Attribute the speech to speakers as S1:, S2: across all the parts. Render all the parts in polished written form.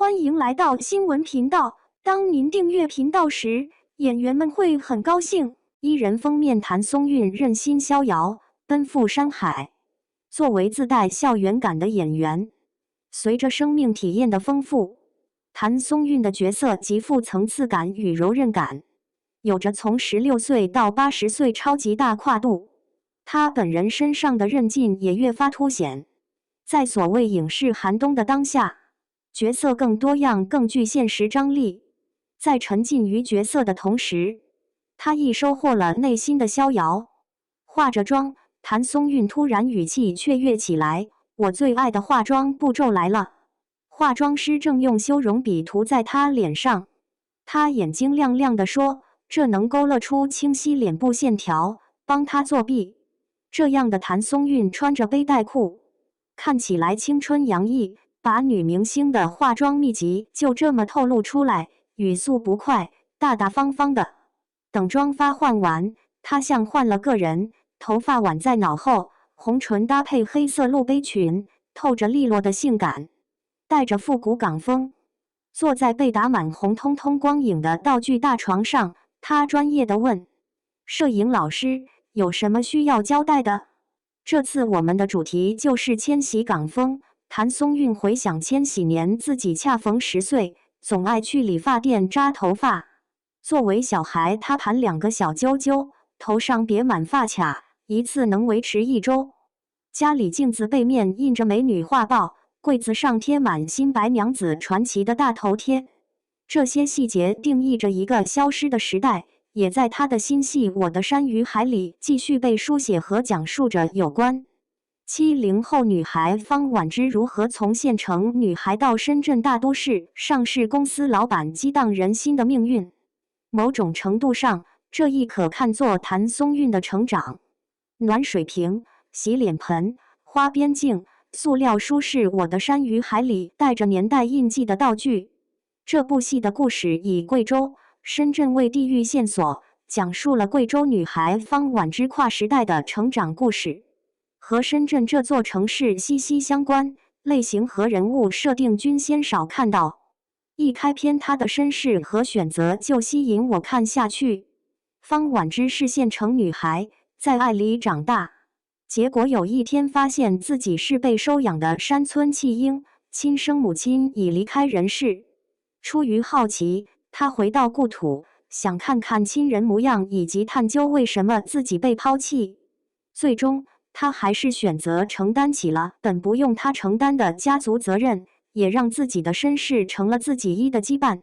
S1: 欢迎来到新闻频道。当您订阅频道时，演员们会很高兴。一人封面谭松韵任心逍遥，奔赴山海。作为自带校园感的演员，随着生命体验的丰富，谭松韵的角色极富层次感与柔韧感，有着从16岁到80岁超级大跨度。她本人身上的韧劲也越发凸显。在所谓影视寒冬的当下，角色更多样，更具现实张力。在沉浸于角色的同时，她亦收获了内心的逍遥。化着妆，谭松韵突然语气雀跃起来：“我最爱的化妆步骤来了。”化妆师正用修容笔涂在她脸上，她眼睛亮亮地说：“这能勾勒出清晰脸部线条，帮她作弊。”这样的谭松韵穿着背带裤，看起来青春洋溢，把女明星的化妆秘籍就这么透露出来，语速不快，大大方方的。等妆发换完，她像换了个人，头发挽在脑后，红唇搭配黑色露背裙，透着利落的性感，带着复古港风。坐在被打满红彤彤光影的道具大床上，她专业地问：“摄影老师，有什么需要交代的？”这次我们的主题就是千禧港风。谭松韵回想千禧年自己恰逢10岁，总爱去理发店扎头发。作为小孩，她盘2个小揪揪，头上别满发卡，一次能维持1周。家里镜子背面印着美女画报，柜子上贴满新白娘子传奇的大头贴。这些细节定义着一个消失的时代，也在她的新戏《我的山与海》里继续被书写和讲述着有关70后女孩方婉之如何从县城女孩到深圳大都市上市公司老板激荡人心的命运。某种程度上，这亦可看作谭松韵的成长。暖水瓶、洗脸盆、花边镜、塑料书是《我的山与海》里带着年代印记的道具。这部戏的故事以贵州、深圳为地域线索，讲述了贵州女孩方婉之跨时代的成长故事，和深圳这座城市息息相关，类型和人物设定均鲜少看到。一开篇她的身世和选择就吸引我看下去。方婉之是县城女孩，在爱里长大，结果有一天发现自己是被收养的山村弃婴，亲生母亲已离开人世。出于好奇，她回到故土，想看看亲人模样，以及探究为什么自己被抛弃。最终，她还是选择承担起了本不用她承担的家族责任，也让自己的身世成了自己的羁绊。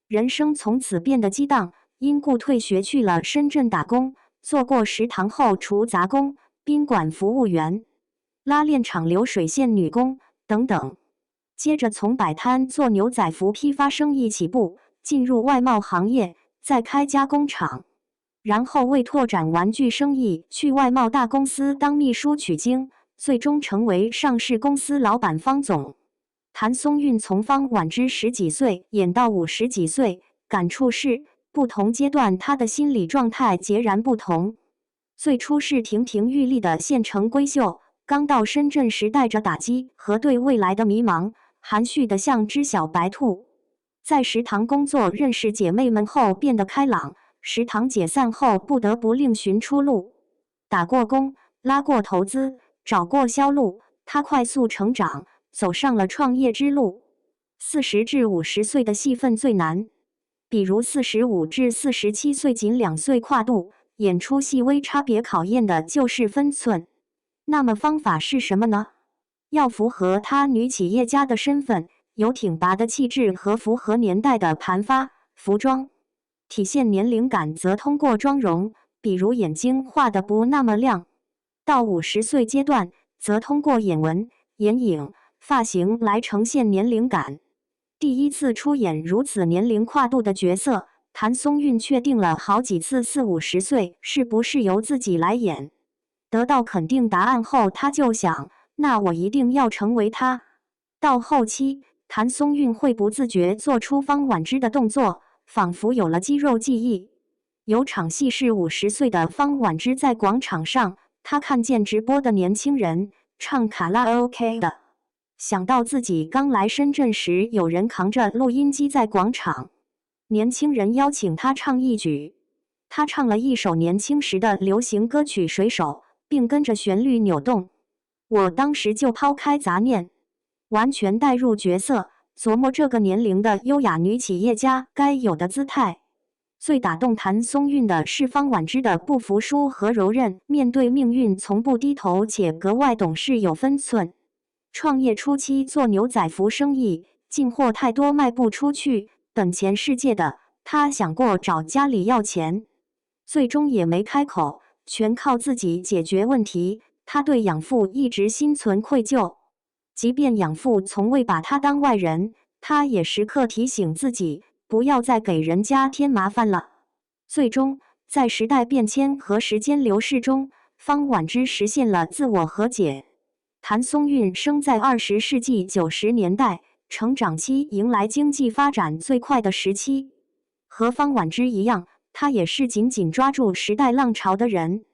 S1: 人生从此变得激荡，因故退学去了深圳打工，做过食堂后厨杂工、宾馆服务员、拉链厂流水线女工等等。接着从摆摊做牛仔服批发生意起步，进入外贸行业，再开家工厂，然后为拓展玩具生意去外贸大公司当秘书取经，最终成为上市公司老板方总。谭松韵从方婉之10几岁演到50几岁，感触是不同阶段她的心理状态截然不同。最初是亭亭玉立的县城闺秀，刚到深圳时带着打击和对未来的迷茫，含蓄得像只小白兔。在食堂工作认识姐妹们后变得开朗，食堂解散后不得不另寻出路。打过工，拉过投资，找过销路，她快速成长，走上了创业之路。40至50岁的戏份最难，比如45至47岁仅2岁跨度，演出细微差别考验的就是分寸。那么方法是什么呢？要符合她女企业家的身份，有挺拔的气质和符合年代的盘发、服装。体现年龄感则通过妆容，比如眼睛画得不那么亮。到50岁阶段，则通过眼纹、眼影、发型来呈现年龄感。第一次出演如此年龄跨度的角色，谭松韵确定了好几次40、50岁是不是由自己来演。得到肯定答案后，她就想，那我一定要成为她。到后期，谭松韵会不自觉做出方婉之的动作，仿佛有了肌肉记忆。有场戏是50岁的方婉之在广场上，她看见直播的年轻人唱卡拉 OK 的，想到自己刚来深圳时，有人扛着录音机在广场，年轻人邀请他唱一曲，他唱了一首年轻时的流行歌曲《水手》，并跟着旋律扭动。我当时就抛开杂念，完全带入角色，琢磨这个年龄的优雅女企业家该有的姿态。最打动谭松韵的是方婉之的不服输和柔韧，面对命运从不低头，且格外懂事有分寸。创业初期做牛仔服生意，进货太多卖不出去，本钱世界的他想过找家里要钱，最终也没开口，全靠自己解决问题。他对养父一直心存愧疚，即便养父从未把他当外人，他也时刻提醒自己不要再给人家添麻烦了。最终，在时代变迁和时间流逝中，方婉之实现了自我和解。谭松韵生在20世纪90年代，成长期迎来经济发展最快的时期。和方婉之一样，他也是紧紧抓住时代浪潮的人。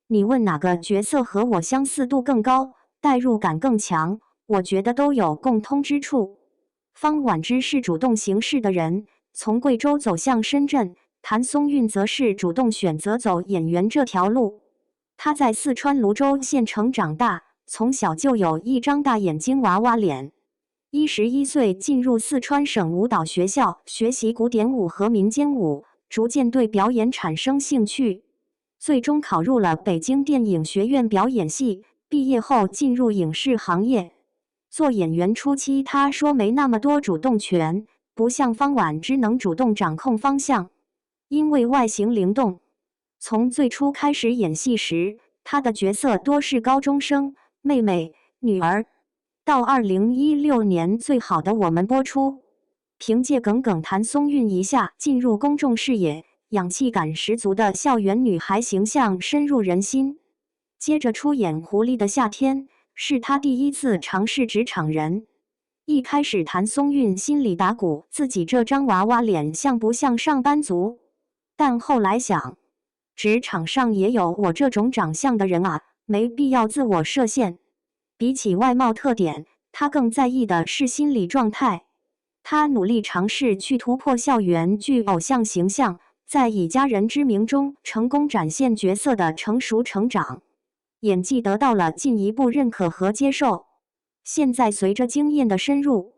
S1: 你问哪个角色和我相似度更高，代入感更强？我觉得都有共通之处。方婉之是主动行事的人，从贵州走向深圳；谭松韵则是主动选择走演员这条路。他在四川泸州县城长大，从小就有一张大眼睛娃娃脸。11岁进入四川省舞蹈学校学习古典舞和民间舞，逐渐对表演产生兴趣，最终考入了北京电影学院表演系。毕业后进入影视行业。做演员初期，他说没那么多主动权，不像方婉之能主动掌控方向，因为外形灵动。从最初开始演戏时，他的角色多是高中生、妹妹、女儿。到2016年《最好的我们》播出，凭借耿耿谭松韵一下进入公众视野，氧气感十足的校园女孩形象深入人心。接着出演《狐狸的夏天》，是他第一次尝试职场人。一开始谭松韵心里打鼓，自己这张娃娃脸像不像上班族？但后来想，职场上也有我这种长相的人啊，没必要自我设限。比起外貌特点，他更在意的是心理状态。他努力尝试去突破校园剧偶像形象，在以家人之名中成功展现角色的成熟成长，演技得到了进一步认可和接受。现在随着经验的深入，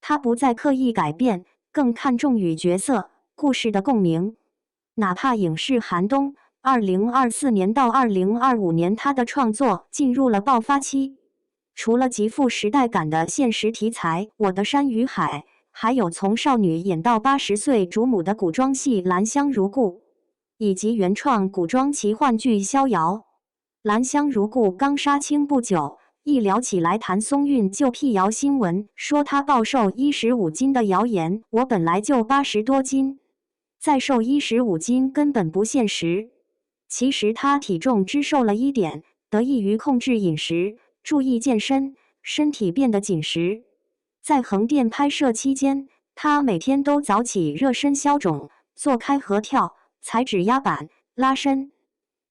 S1: 他不再刻意改变，更看重与角色、故事的共鸣。哪怕影视寒冬，2024年到2025年，他的创作进入了爆发期。除了极富时代感的现实题材《我的山与海》，还有从少女演到80岁主母的古装戏《兰香如故》，以及原创古装奇幻剧《逍遥》。《兰香如故》刚杀青不久，一聊起来谭松韵就辟谣新闻，说她暴瘦15斤的谣言。我本来就80多斤，再瘦15斤根本不现实。其实她体重只瘦了1点，得益于控制饮食，注意健身，身体变得紧实。在横店拍摄期间，他每天都早起热身消肿，做开合跳、踩指压板、拉伸。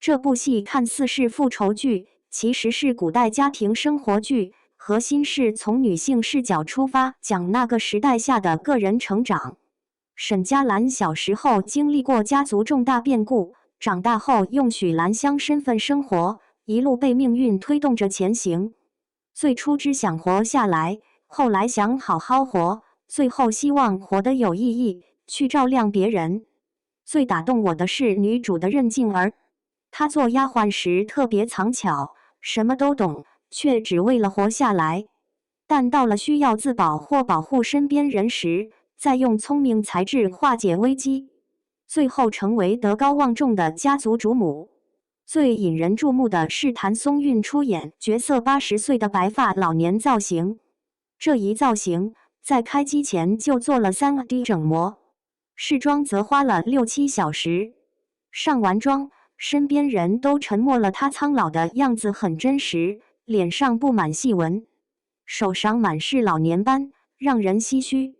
S1: 这部戏看似是复仇剧，其实是古代家庭生活剧，核心是从女性视角出发，讲那个时代下的个人成长。沈佳兰小时候经历过家族重大变故，长大后用许兰香身份生活，一路被命运推动着前行。最初只想活下来，后来想好好活，最后希望活得有意义，去照亮别人。最打动我的是女主的任静儿，她做丫鬟时特别藏巧，什么都懂，却只为了活下来。但到了需要自保或保护身边人时，再用聪明才智化解危机，最后成为德高望重的家族主母。最引人注目的是谭松韵出演角色80岁的白发老年造型。这一造型在开机前就做了3D 整模，试妆则花了6、7小时。上完妆，身边人都沉默了，她苍老的样子很真实，脸上布满细纹，手上满是老年斑，让人唏嘘。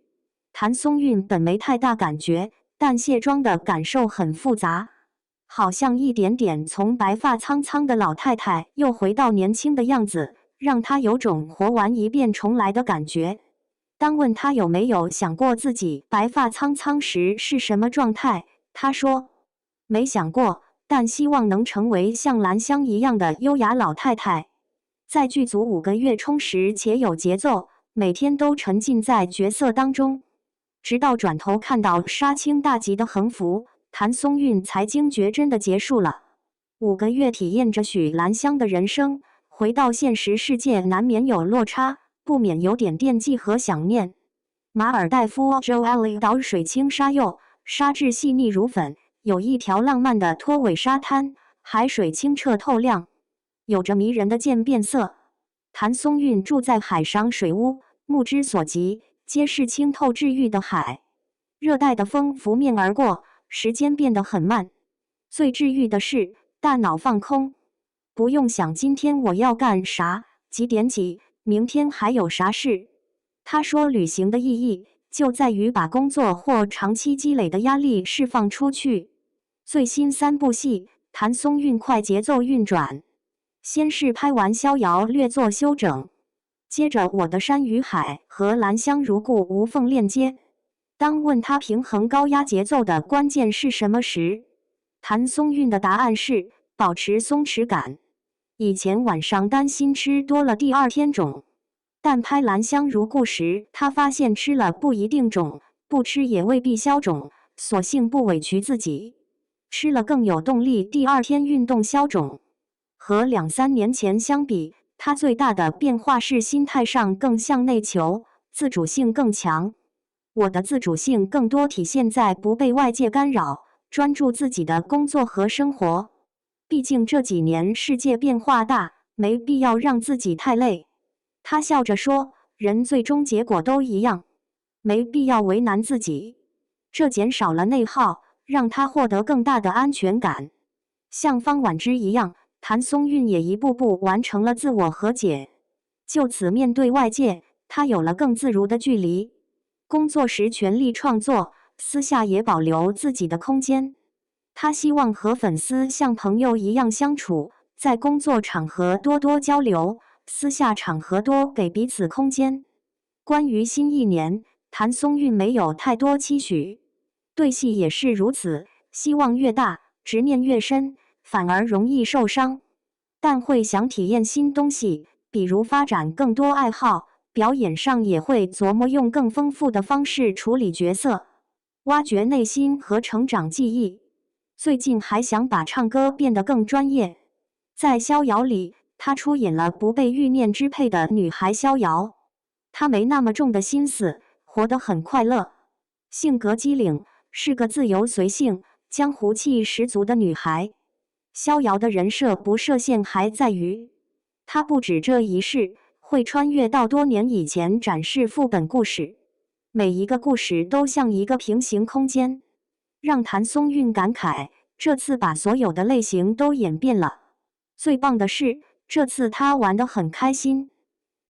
S1: 谭松韵本没太大感觉，但卸妆的感受很复杂，好像一点点从白发苍苍的老太太又回到年轻的样子，让他有种活完一遍重来的感觉。当问他有没有想过自己白发苍苍时是什么状态，他说没想过，但希望能成为像兰香一样的优雅老太太。在剧组5个月充实且有节奏，每天都沉浸在角色当中，直到转头看到杀青大吉的横幅，谭松韵才惊觉真的结束了。5个月体验着许兰香的人生，回到现实世界难免有落差，不免有点惦记和想念。马尔代夫 Joali 岛水清沙幼，沙质细腻如粉，有一条浪漫的拖尾沙滩，海水清澈透亮，有着迷人的渐变色。谭松韵住在海上水屋，目之所及皆是清透治愈的海。热带的风拂面而过，时间变得很慢。最治愈的是大脑放空，不用想今天我要干啥，几点起，明天还有啥事。他说旅行的意义就在于把工作或长期积累的压力释放出去。最新3部戏，谭松韵快节奏运转。先是拍完《逍遥》略作休整，接着《我的山与海》和《兰香如故》无缝链接。当问他平衡高压节奏的关键是什么时，谭松韵的答案是保持松弛感。以前晚上担心吃多了第2天肿，但拍《兰香如故》时，他发现吃了不一定肿，不吃也未必消肿，索性不委屈自己，吃了更有动力第2天运动消肿。和2、3年前相比，他最大的变化是心态上更向内求，自主性更强。我的自主性更多体现在不被外界干扰，专注自己的工作和生活。毕竟这几年世界变化大，没必要让自己太累。他笑着说，人最终结果都一样，没必要为难自己。这减少了内耗，让他获得更大的安全感。像方婉之一样，谭松韵也一步步完成了自我和解，就此面对外界，他有了更自如的距离。工作时全力创作，私下也保留自己的空间。他希望和粉丝像朋友一样相处，在工作场合多多交流，私下场合多给彼此空间。关于新一年，谭松韵没有太多期许，对戏也是如此，希望越大，执念越深，反而容易受伤。但会想体验新东西，比如发展更多爱好，表演上也会琢磨用更丰富的方式处理角色，挖掘内心和成长记忆。最近还想把唱歌变得更专业。在《逍遥》里，她出演了不被欲念支配的女孩逍遥，她没那么重的心思，活得很快乐，性格机灵，是个自由随性、江湖气十足的女孩。逍遥的人设不设限还在于，她不止这一世，会穿越到多年以前展示副本故事，每一个故事都像一个平行空间，让谭松韵感慨，这次把所有的类型都演遍了。最棒的是，这次她玩得很开心。